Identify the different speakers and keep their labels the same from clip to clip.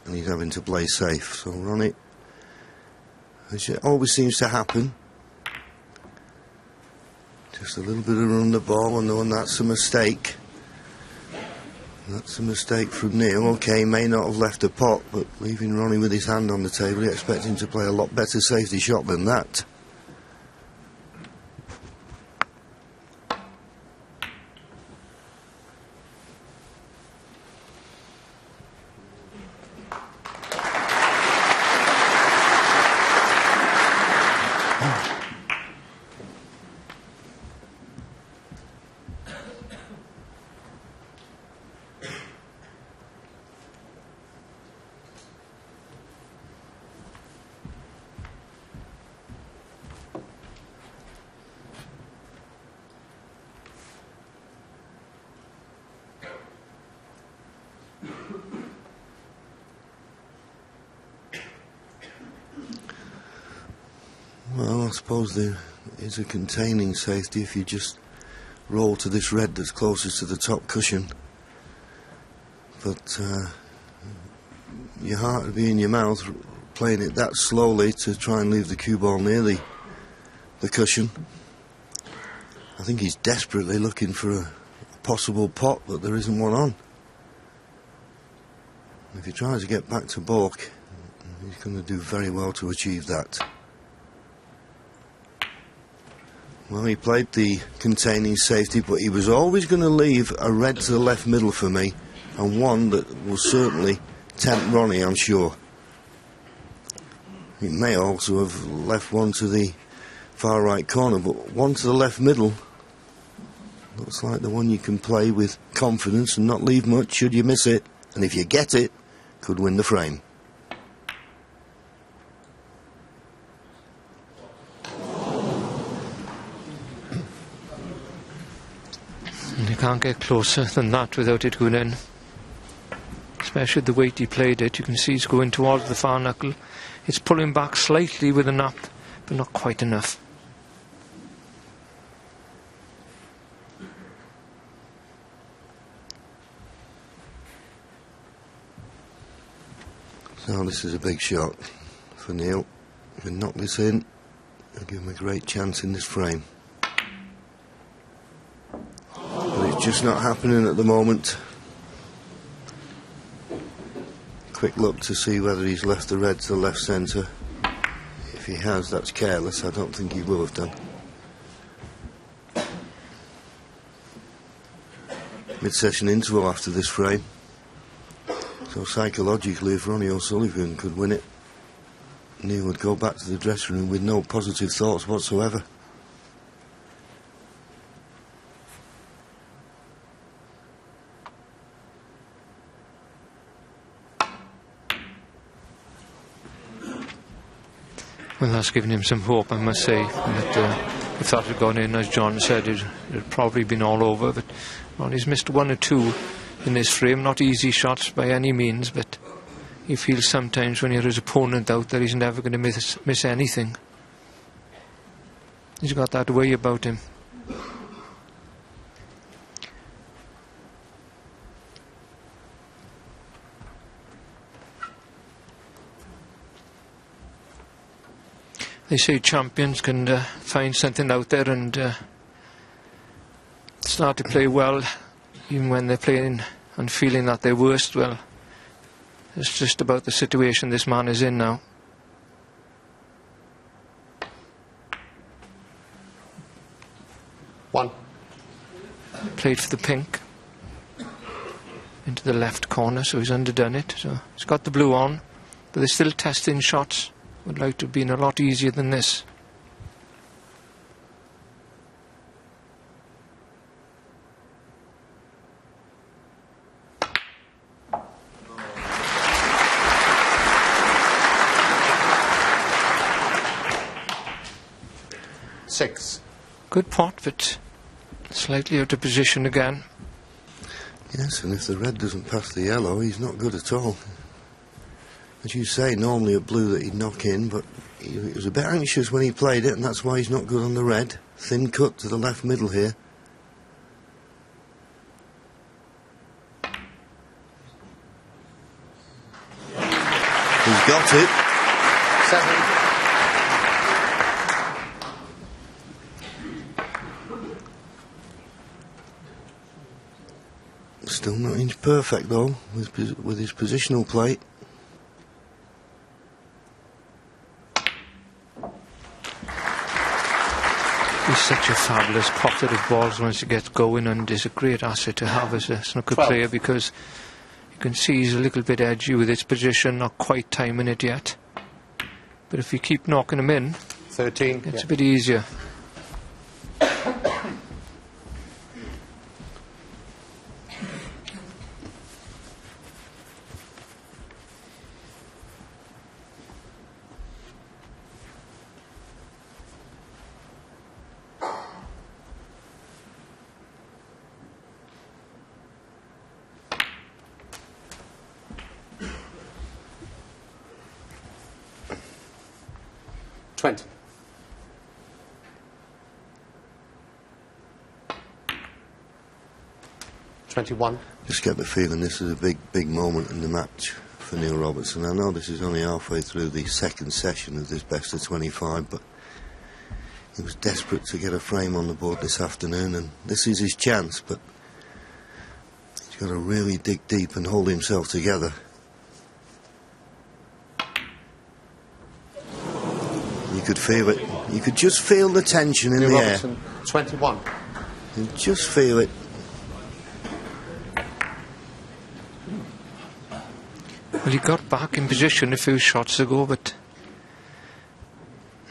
Speaker 1: and he's having to play safe. So Ronnie, as it always seems to happen, just a little bit around the ball, and knowing that's a mistake. That's a mistake from Neil. Okay, may not have left a pot, but leaving Ronnie with his hand on the table, you expect him to play a lot better safety shot than that. Well, I suppose there is a containing safety if you just roll to this red that's closest to the top cushion. But your heart would be in your mouth playing it that slowly to try and leave the cue ball near the cushion. I think he's desperately looking for a possible pot, but there isn't one on. If he tries to get back to balk, he's going to do very well to achieve that. Well, he played the containing safety, but he was always going to leave a red to the left middle for me, and one that will certainly tempt Ronnie, I'm sure. He may also have left one to the far right corner, but one to the left middle looks like the one you can play with confidence and not leave much should you miss it, and if you get it, could win the frame.
Speaker 2: You can't get closer than that without it going in. Especially the weight he played it. You can see he's going towards the far knuckle. It's pulling back slightly with a nap, but not quite enough.
Speaker 1: So this is a big shot for Neil. If he can knock this in, it'll give him a great chance in this frame. But it's just not happening at the moment. Quick look to see whether he's left the red to the left centre. If he has, that's careless. I don't think he will have done. Mid-session interval after this frame. So psychologically, if Ronnie O'Sullivan could win it, Neil would go back to the dressing room with no positive thoughts whatsoever.
Speaker 2: Well, that's given him some hope, I must say. That, if that had gone in, as John said, it had probably been all over. But Ronnie's missed one or two in this frame. Not easy shots by any means, but he feels sometimes when you're his opponent out there, he's never going to miss anything. He's got that way about him. They say champions can find something out there and start to play well, even when they're playing and feeling at their worst. Well, it's just about the situation this man is in now.
Speaker 3: One.
Speaker 2: Played for the pink into the left corner, so he's underdone it. So he's got the blue on, but they're still testing shots. Would like to have been a lot easier than this.
Speaker 3: Six.
Speaker 2: Good pot, but slightly out of position again.
Speaker 1: Yes, and if the red doesn't pass the yellow, he's not good at all. As you say, normally a blue that he'd knock in, but he was a bit anxious when he played it, and that's why he's not good on the red. Thin cut to the left middle here. He's got it.
Speaker 2: 7.
Speaker 1: Still not inch perfect though, with his positional play.
Speaker 2: He's such a fabulous pocket of balls once he gets going, and is a great asset to have as a snooker
Speaker 3: 12.
Speaker 2: player, because you can see he's a little bit edgy with his position, not quite timing it yet. But if you keep knocking him in,
Speaker 3: 13.
Speaker 2: it's a bit easier.
Speaker 1: Just get the feeling this is a big moment in the match for Neil Robertson. I know this is only halfway through the second session of this best of 25, but he was desperate to get a frame on the board this afternoon, and this is his chance, but he's got to really dig deep and hold himself together. You could feel it. You could just feel the tension in
Speaker 3: Neil
Speaker 1: the
Speaker 3: Robertson,
Speaker 1: air.
Speaker 3: 21.
Speaker 1: You just feel it.
Speaker 2: Well, he got back in position a few shots ago, but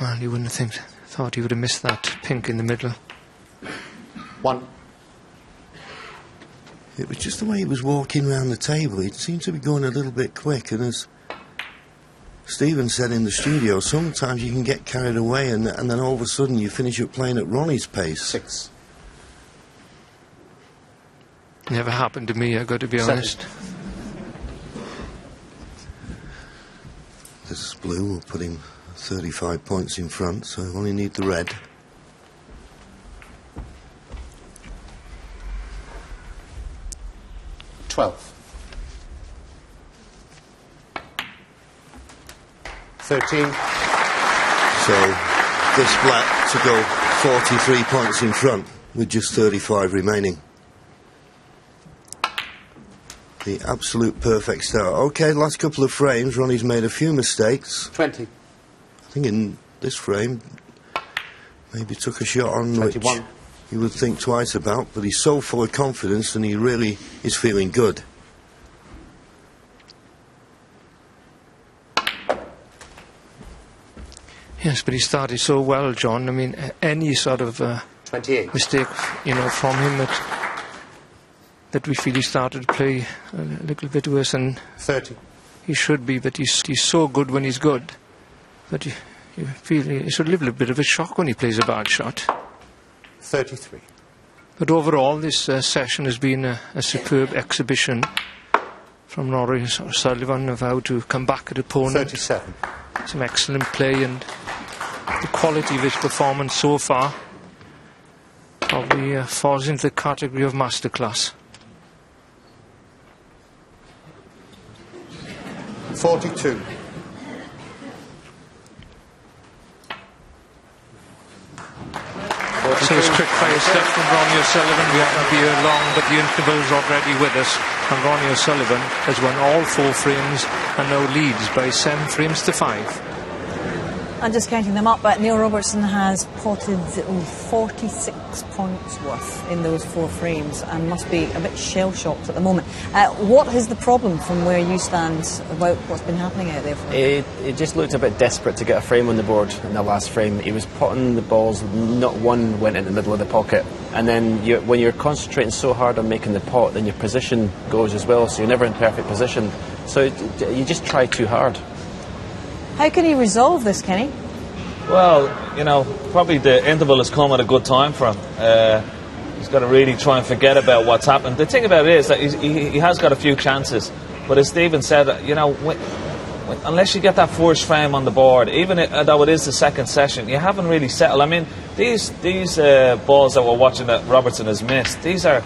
Speaker 2: well, you wouldn't have thought he would have missed that pink in the middle.
Speaker 3: 1.
Speaker 1: It was just the way he was walking around the table. He seemed to be going a little bit quick, and as Stephen said in the studio, sometimes you can get carried away, and then all of a sudden you finish up playing at Ronnie's pace.
Speaker 3: 6.
Speaker 2: Never happened to me, I've got to be
Speaker 3: 7.
Speaker 2: honest.
Speaker 1: This blue will put him 35 points in front, so only need the red.
Speaker 3: 12. 13.
Speaker 1: So this black to go 43 points in front with just 35 remaining. The absolute perfect start. Okay, last couple of frames, Ronnie's made a few mistakes.
Speaker 3: 20.
Speaker 1: I think in this frame, maybe took a shot on
Speaker 3: 21.
Speaker 1: which you would think twice about, but he's so full of confidence and he really is feeling good.
Speaker 2: Yes, but he started so well, John. I mean, any sort of
Speaker 3: 28.
Speaker 2: mistake, from him that we feel he started to play a little bit worse than
Speaker 3: 30.
Speaker 2: he should be, but he's so good when he's good. But you feel it's a little bit of a shock when he plays a bad shot.
Speaker 3: 33.
Speaker 2: But overall, this session has been a superb exhibition from Ronnie O'Sullivan of how to come back at opponent.
Speaker 3: 37.
Speaker 2: Some excellent play, and the quality of his performance so far probably falls into the category of masterclass.
Speaker 3: 42.
Speaker 2: So it's quick fire stuff from Ronnie O'Sullivan. We haven't been here long, but the interval's already with us. And Ronnie O'Sullivan has won all 4 frames and now leads by 7 frames to 5.
Speaker 4: I'm just counting them up, but Neil Robertson has potted 46 points worth in those 4 frames and must be a bit shell-shocked at the moment. What is the problem from where you stand about what's been happening out there?
Speaker 5: It just looked a bit desperate to get a frame on the board in the last frame. He was potting the balls, not one went in the middle of the pocket. And then when you're concentrating so hard on making the pot, then your position goes as well, so you're never in perfect position. So you just try too hard.
Speaker 4: How can he resolve this, Kenny?
Speaker 6: Well, probably the interval has come at a good time for him. He's got to really try and forget about what's happened. The thing about it is that he has got a few chances, but as Stephen said, unless you get that first frame on the board, even though it is the second session, you haven't really settled. I mean, these balls that we're watching that Robertson has missed, these are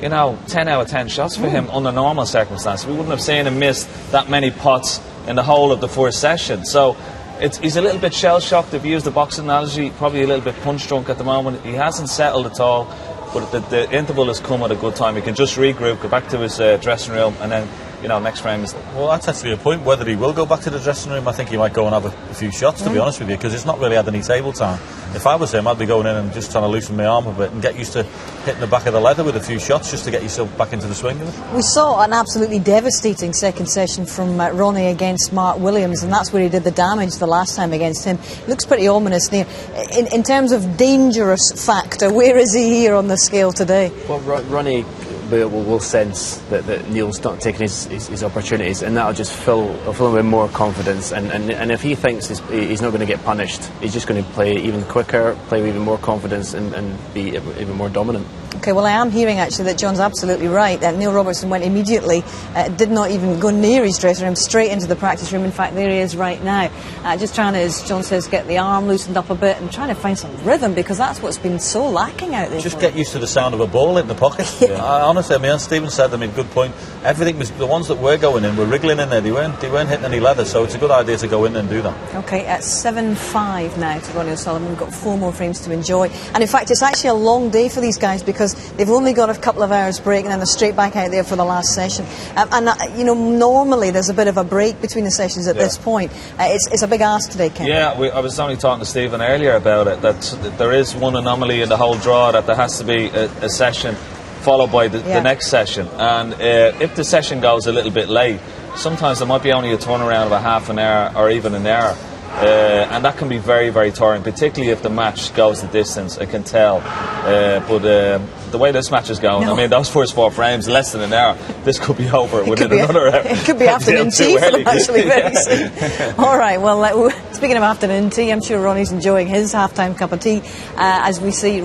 Speaker 6: 10 out of 10 shots for him under normal circumstances. We wouldn't have seen him miss that many pots in the whole of the first session. So he's a little bit shell-shocked, if you use the boxing analogy, probably a little bit punch-drunk at the moment. He hasn't settled at all, but the interval has come at a good time. He can just regroup, go back to his dressing room, and then, next frame is...
Speaker 7: Well, that's actually a point. Whether he will go back to the dressing room, I think he might go and have a few shots, to be honest with you, because he's not really had any table time. If I was him, I'd be going in and just trying to loosen my arm a bit and get used to hitting the back of the leather with a few shots just to get yourself back into the swing of it.
Speaker 4: We saw an absolutely devastating second session from Ronnie against Mark Williams, and that's where he did the damage the last time against him. Looks pretty ominous there. In terms of dangerous factor, where is he here on the scale today?
Speaker 5: Well, Ronnie will sense that Neil's not taking his opportunities, and that'll just fill him with more confidence, and if he thinks he's not going to get punished, he's just going to play even quicker, play with even more confidence, and be even more dominant.
Speaker 4: Okay, well, I am hearing actually that John's absolutely right, that Neil Robertson went immediately, did not even go near his dressing room, straight into the practice room. In fact, there he is right now, just trying to, as John says, get the arm loosened up a bit and trying to find some rhythm, because that's what's been so lacking out there.
Speaker 7: Just get used to the sound of a ball in the pocket. Honestly, Stephen said, good point. Everything was, the ones that were going in were wriggling in there. They weren't hitting any leather, so it's a good idea to go in and do that.
Speaker 4: Okay, at 7-5 now to Ronnie O'Sullivan. We've got 4 more frames to enjoy, and in fact, it's actually a long day for these guys, because they've only got a couple of hours break and then they're straight back out there for the last session. Normally there's a bit of a break between the sessions at this point. It's a big ask today, Ken.
Speaker 6: Yeah, I was only talking to Stephen earlier about it, that there is one anomaly in the whole draw, that there has to be a session followed by the next session, and if the session goes a little bit late, sometimes there might be only a turnaround of a half an hour or even an hour. And that can be very, very tiring, particularly if the match goes the distance, I can tell. But the way this match is going, I mean, those first 4 frames, less than an hour, this could be over within another hour.
Speaker 4: It could be afternoon tea for them, actually, very soon. All right, well, speaking of afternoon tea, I'm sure Ronnie's enjoying his half-time cup of tea as we see